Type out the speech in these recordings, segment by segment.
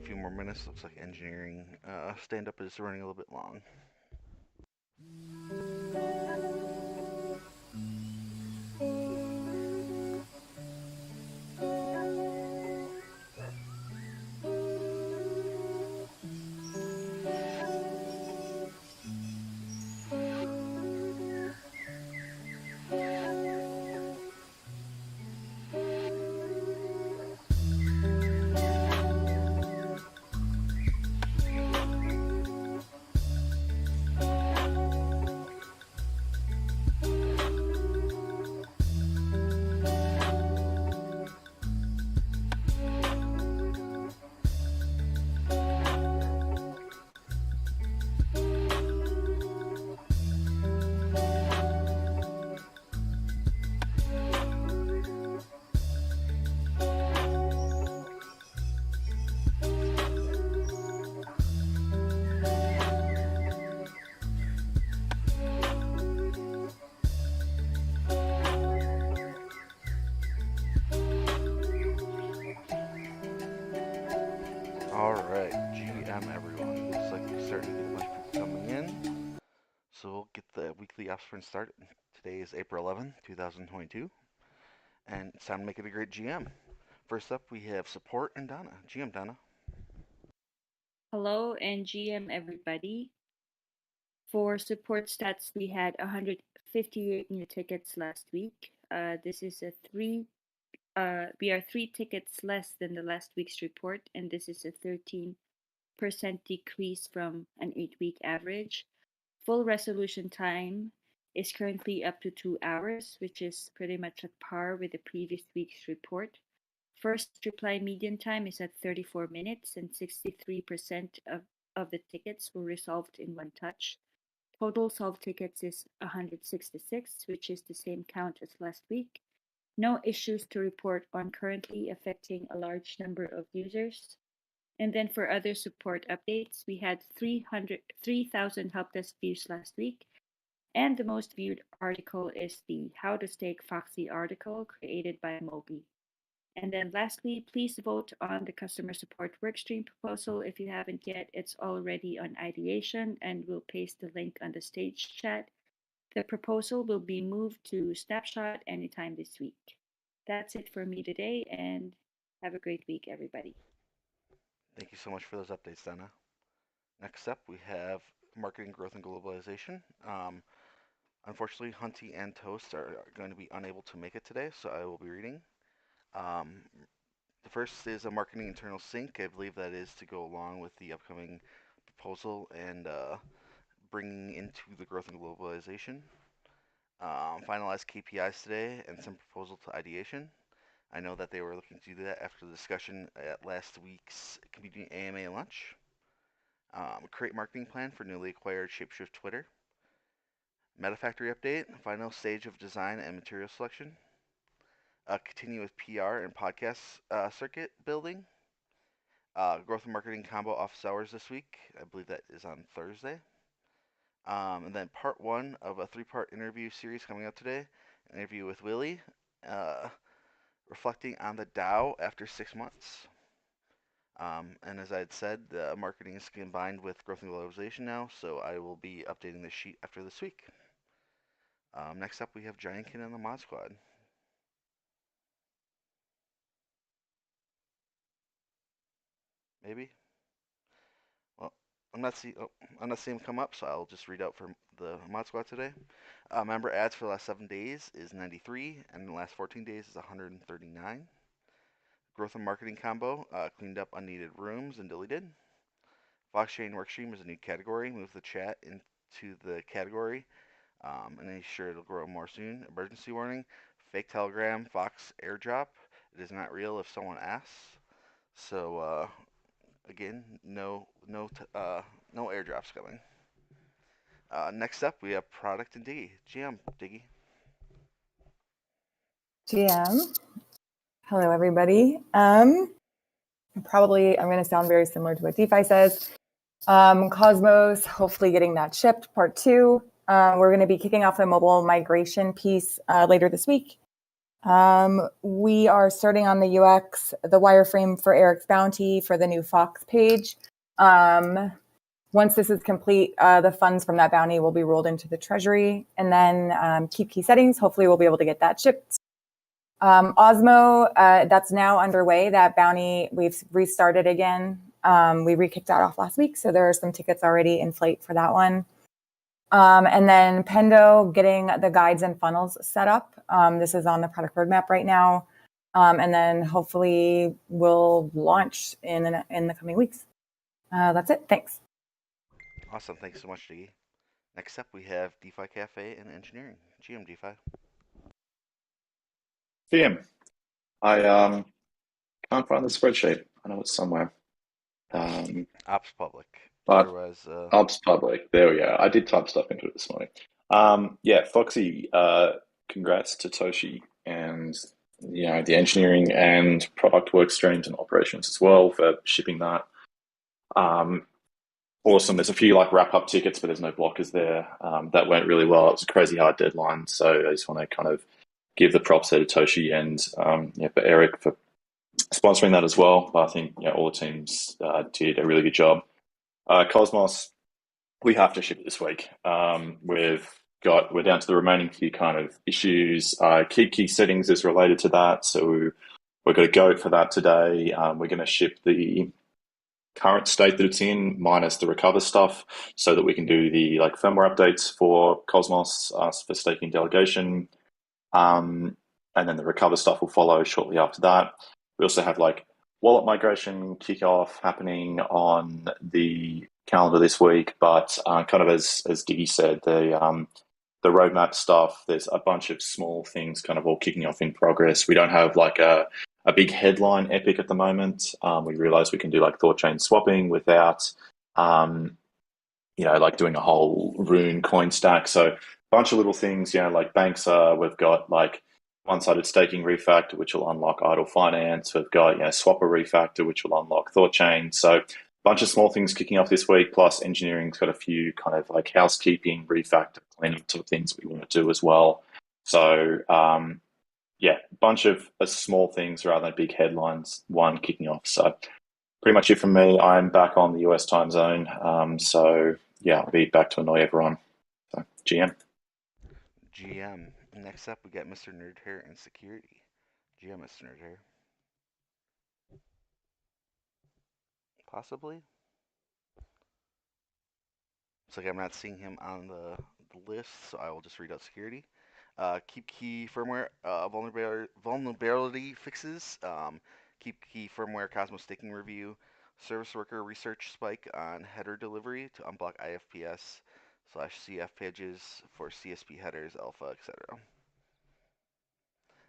few more minutes. Looks like engineering stand-up is running a little bit long. All right, GM everyone. Looks like we're starting to get a bunch of people coming in. So we'll get the weekly ops sprint started. Today is April 11th, 2022, and it's time to make it a great GM. First up, we have support and Donna. GM Donna. Hello and GM everybody. For support stats, we had 158 new tickets last week. This is we are 3 tickets less than the last week's report, and this is a 13% decrease from an 8-week average. Full resolution time is currently up to 2 hours, which is pretty much at par with the previous week's report. First reply median time is at 34 minutes, and 63% of the tickets were resolved in one touch. Total solved tickets is 166, which is the same count as last week. No issues to report on currently affecting a large number of users. And then for other support updates, we had 3,000 help desk views last week. And the most viewed article is the How to Stake Foxy article created by Moby. And then lastly, please vote on the customer support workstream proposal if you haven't yet. It's already on ideation, and we'll paste the link on the stage chat. The proposal will be moved to Snapshot anytime this week. That's it for me today, and have a great week, everybody. Thank you so much for those updates, Donna. Next up, we have marketing growth and globalization. Unfortunately, Hunty and Toast are going to be unable to make it today, so I will be reading. Um, the first is a marketing internal sync. I believe that is to go along with the upcoming proposal and bringing into the growth and globalization. Finalized KPIs today and some proposal to ideation. I know that they were looking to do that after the discussion at last week's community AMA lunch. Create marketing plan for newly acquired ShapeShift Twitter. Meta Factory update, final stage of design and material selection. Continue with PR and podcast circuit building. Growth and marketing combo office hours this week. I believe that is on Thursday. And then part one of a three-part interview series coming up today. An interview with Willie, uh, reflecting on the DAO after 6 months. And as I had said, the marketing is combined with growth and globalization now, so I will be updating this sheet after this week. Next up, we have Giantkin and the Mod Squad. Maybe. Well, I'm not seeing him come up, so I'll just read out for the Mod Squad today. Member ads for the last 7 days is 93, and the last 14 days is 139. Growth and marketing combo cleaned up unneeded rooms and deleted. Blockchain workstream is a new category. Move the chat into the category, and then sure it'll grow more soon. Emergency warning: fake Telegram, Fox airdrop. It is not real if someone asks. So again, no airdrops coming. Next up, we have product and Diggy. GM, Diggy. GM. Hello, everybody. I'm going to sound very similar to what DeFi says. Cosmos, hopefully getting that shipped, part 2. We're going to be kicking off the mobile migration piece later this week. We are starting on the UX, the wireframe for Eric's bounty for the new Fox page. Once this is complete, the funds from that bounty will be rolled into the treasury, and then keep key settings. Hopefully we'll be able to get that shipped. Osmo, that's now underway. That bounty, we've restarted again. We re-kicked that off last week, so there are some tickets already in flight for that one. And then Pendo, getting the guides and funnels set up. This is on the product roadmap right now. And then hopefully we'll launch in the coming weeks. That's it. Thanks. Awesome. Thanks so much, Diggy. Next up, we have DeFi Cafe and Engineering. GM DeFi. VM. I can't find the spreadsheet. I know it's somewhere. Ops Public. But Otherwise, Ops Public. There we go. I did type stuff into it this morning. Yeah, Foxy. Congrats to Toshi and the engineering and product work streams and operations as well for shipping that. Awesome. There's a few wrap up tickets, but there's no blockers there. That went really well. It was a crazy hard deadline, so I just want to kind of give the props there to Toshi and for Eric for sponsoring that as well. But I think all the teams did a really good job. Cosmos, we have to ship it this week. We're down to the remaining few kind of issues. Keep key settings is related to that, so we're going to go for that today. We're going to ship the current state that it's in minus the recover stuff, so that we can do the firmware updates for Cosmos for staking delegation. And then the recover stuff will follow shortly after that. We also have wallet migration kickoff happening on the calendar this week, but kind of as Diggy said, the roadmap stuff, there's a bunch of small things kind of all kicking off in progress. We don't have a big headline epic at the moment. We realize we can do Thought chain swapping without doing a whole Rune coin stack. So a bunch of little things, banks we've got one-sided staking refactor, which will unlock idle finance. We've got swapper refactor, which will unlock Thought chain. So a bunch of small things kicking off this week, plus engineering's got a few kind of housekeeping, refactor, cleaning sort of things we want to do as well. So a bunch of small things rather than big headlines, one kicking off. So pretty much it from me. I'm back on the US time zone. I'll be back to annoy everyone. So GM. Next up, we got Mr. Nerdhair and Security. GM, Mr. Nerdhair. Possibly? Looks like I'm not seeing him on the list, so I will just read out security. Keep key firmware vulnerability fixes. Keep key firmware Cosmos staking review. Service worker research spike on header delivery to unblock IFPS/CF pages for CSP headers, alpha, etc.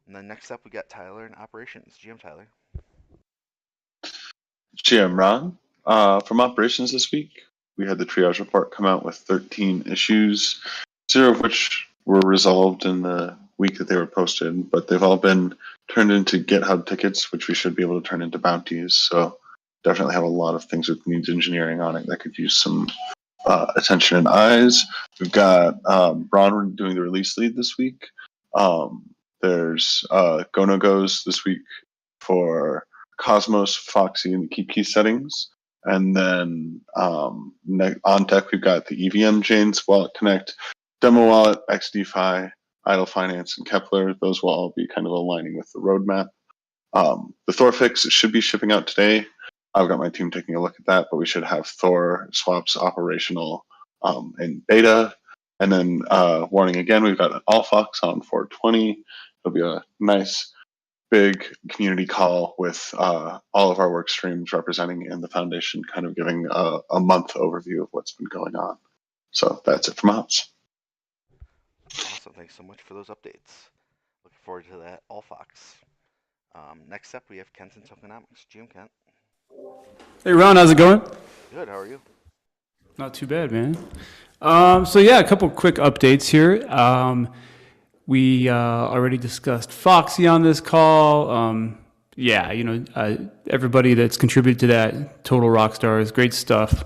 And then next up, we got Tyler in operations. GM Tyler. GM Ron. From operations this week, we had the triage report come out with 13 issues, 0 of which were resolved in the week that they were posted, but they've all been turned into GitHub tickets, which we should be able to turn into bounties. So definitely have a lot of things with needs engineering on it that could use some attention and eyes. We've got Ron doing the release lead this week. There's go no goes this week for Cosmos, Foxy, and the keep key settings. And then on deck, we've got the EVM chains, Wallet Connect, Demo Wallet, XDeFi, Idle Finance, and Kepler. Those will all be kind of aligning with the roadmap. The Thor fix should be shipping out today. I've got my team taking a look at that, but we should have Thor swaps operational in beta. And then warning again, we've got an all Fox on 420. It'll be a nice big community call with all of our work streams representing in the foundation, kind of giving a month overview of what's been going on. So that's it from us. Awesome. Thanks so much for those updates. Looking forward to that. All Fox. Next up, we have Kenton Tokenomics. GM Kent. Hey, Ron. How's it going? Good. How are you? Not too bad, man. A couple quick updates here. We already discussed Foxy on this call. Everybody that's contributed to that, total rock stars, great stuff.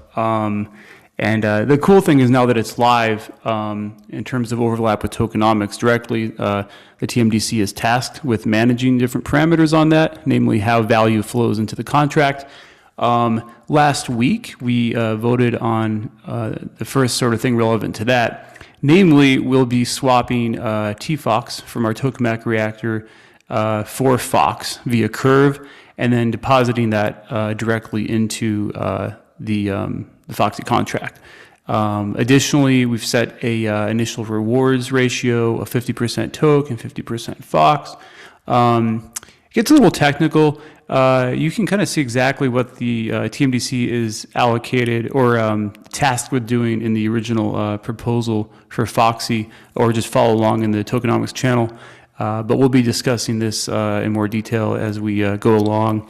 And the cool thing is now that it's live, in terms of overlap with tokenomics directly, the TMDC is tasked with managing different parameters on that, namely how value flows into the contract. Last week, we voted on the first sort of thing relevant to that. Namely, we'll be swapping TFOX from our tokamak reactor for FOX via Curve, and then depositing that directly into the Foxy contract. Additionally, we've set a initial rewards ratio of 50% toke and 50% Fox. It gets a little technical. You can kind of see exactly what the TMDC is allocated or tasked with doing in the original proposal for Foxy, or just follow along in the tokenomics channel. But we'll be discussing this in more detail as we go along.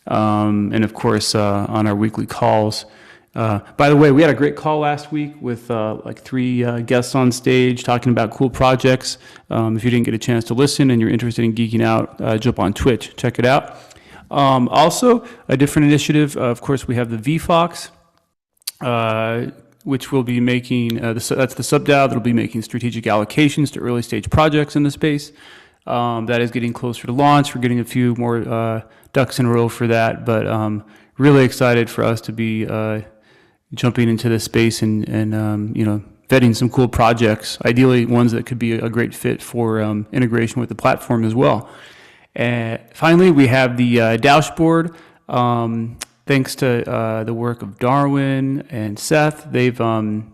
And of course, on our weekly calls. By the way, we had a great call last week with like 3 guests on stage talking about cool projects. If you didn't get a chance to listen and you're interested in geeking out, jump on Twitch, check it out. Also, a different initiative, of course, we have the VFox, which will be making, that's the sub-DAO that will be making strategic allocations to early stage projects in the space. That is getting closer to launch. We're getting a few more ducks in a row for that, but really excited for us to be jumping into this space and vetting some cool projects, ideally ones that could be a great fit for integration with the platform as well. Finally, we have the dashboard. Thanks to the work of Darwin and Seth, they've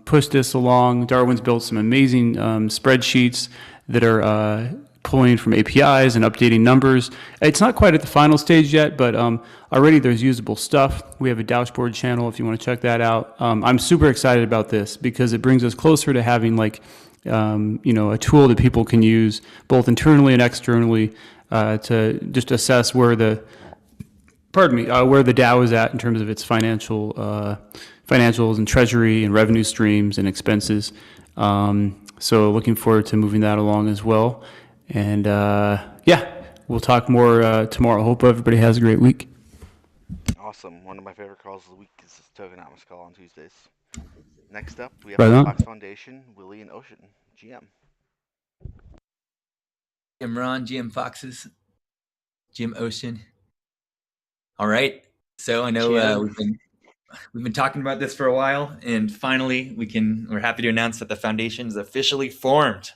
pushed this along. Darwin's built some amazing spreadsheets that are pulling from APIs and updating numbers. It's not quite at the final stage yet, but already there's usable stuff. We have a dashboard channel if you want to check that out. I'm super excited about this because it brings us closer to having like a tool that people can use both internally and externally to just assess where the DAO is at in terms of its financials and treasury and revenue streams and expenses. So looking forward to moving that along as well. And we'll talk more tomorrow. Hope everybody has a great week. Awesome. One of my favorite calls of the week is the tokenomics call on Tuesdays. Next up, we have Right the on. Fox Foundation, Willie and Ocean, GM. GM Ron, GM Foxes, GM Ocean. All right. So I know we've been talking about this for a while, and finally we're happy to announce that the foundation is officially formed.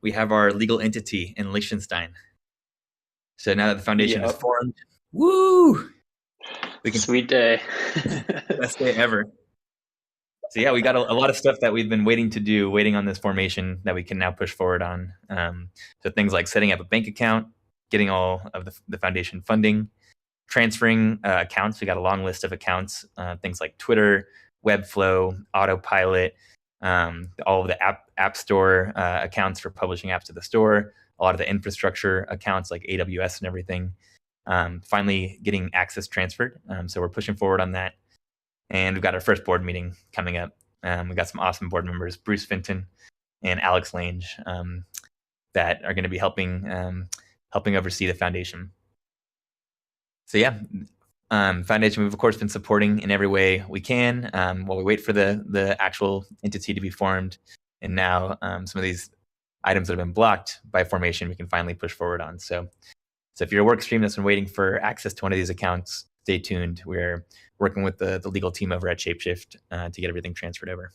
We have our legal entity in Liechtenstein. So now that the foundation is formed, woo! Sweet day. Best day ever. So yeah, we got a lot of stuff that we've been waiting on this formation that we can now push forward on. So things like setting up a bank account, getting all of the foundation funding, transferring accounts. We got a long list of accounts, things like Twitter, Webflow, Autopilot, all of the app store accounts for publishing apps to the store, a lot of the infrastructure accounts like AWS and everything. Finally getting access transferred. So we're pushing forward on that. And we've got our first board meeting coming up. We've got some awesome board members, Bruce Finton and Alex Lange, that are going to be helping oversee the foundation. So yeah, foundation we've of course been supporting in every way we can while we wait for the actual entity to be formed. And now some of these items that have been blocked by formation we can finally push forward on. So if you're a work stream that's been waiting for access to one of these accounts, stay tuned. We're working with the legal team over at ShapeShift to get everything transferred over.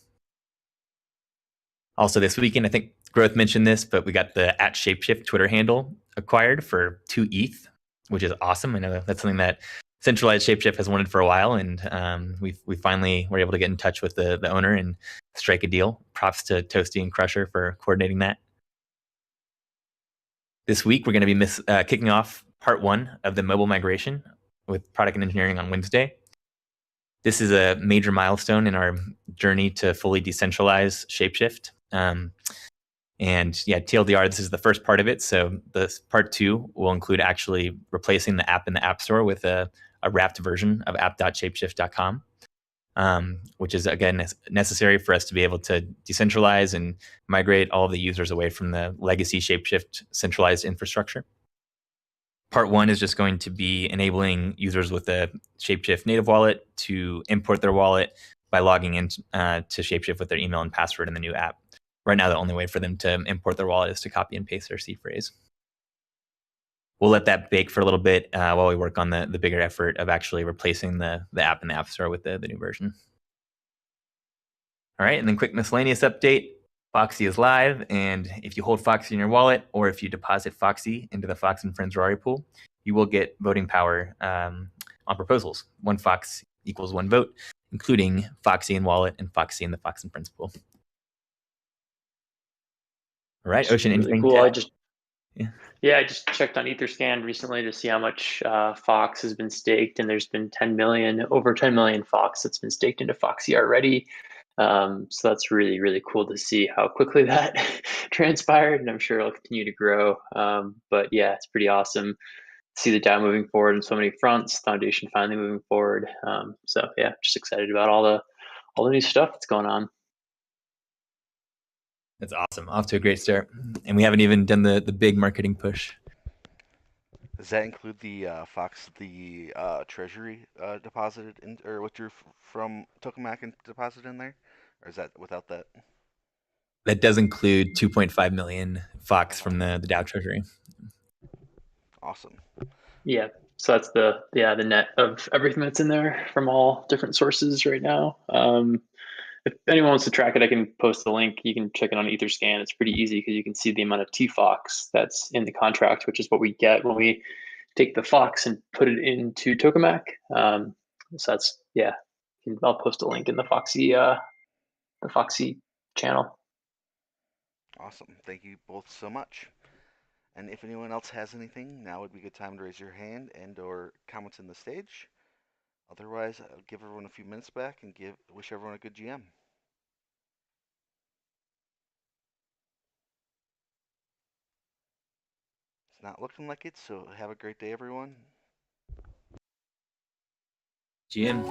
Also this weekend, I think Growth mentioned this, but we got the @ShapeShift Twitter handle acquired for 2 ETH, which is awesome. I know that's something that centralized ShapeShift has wanted for a while, and we finally were able to get in touch with the owner and strike a deal. Props to Toasty and Crusher for coordinating that. This week, we're going to be kicking off part 1 of the mobile migration with product and engineering on Wednesday. This is a major milestone in our journey to fully decentralize ShapeShift. And yeah, TLDR, this is the first part of it. So the part 2 will include actually replacing the app in the App Store with a wrapped version of app.shapeshift.com, which is, again, necessary for us to be able to decentralize and migrate all of the users away from the legacy ShapeShift centralized infrastructure. Part 1 is just going to be enabling users with a ShapeShift native wallet to import their wallet, by logging in to ShapeShift with their email and password in the new app. Right now, the only way for them to import their wallet is to copy and paste their C phrase. We'll let that bake for a little bit while we work on the bigger effort of actually replacing the app in the App Store with the new version. All right, and then quick miscellaneous update. Foxy is live, and if you hold Foxy in your wallet, or if you deposit Foxy into the Fox and Friends Rari pool, you will get voting power on proposals. One Fox equals one vote, including Foxy in wallet and Foxy in the Fox and Friends pool. All right, Ocean, really anything? Cool. I just checked on Etherscan recently to see how much Fox has been staked, and there's been over 10 million Fox that's been staked into Foxy already. So that's really, really cool to see how quickly that transpired, and I'm sure it'll continue to grow. But yeah, it's pretty awesome to see the DAO moving forward on so many fronts, Foundation finally moving forward. So yeah, just excited about all the new stuff that's going on. That's awesome. Off to a great start. And we haven't even done the big marketing push. Does that include the Fox, treasury deposited in, or withdrew from Tokamak and deposited in there? Or is that without that? That does include 2.5 million Fox from the DAO treasury. Awesome. Yeah. So that's the net of everything that's in there from all different sources right now. If anyone wants to track it, I can post the link. You can check it on Etherscan. It's pretty easy because you can see the amount of T-Fox that's in the contract, which is what we get when we take the Fox and put it into Tokamak. So that's, yeah, I'll post a link in the Foxy channel. Awesome. Thank you both so much. And if anyone else has anything, now would be a good time to raise your hand and or comments in the stage. Otherwise, I'll give everyone a few minutes back and wish everyone a good GM. It's not looking like it, so have a great day, everyone. GM.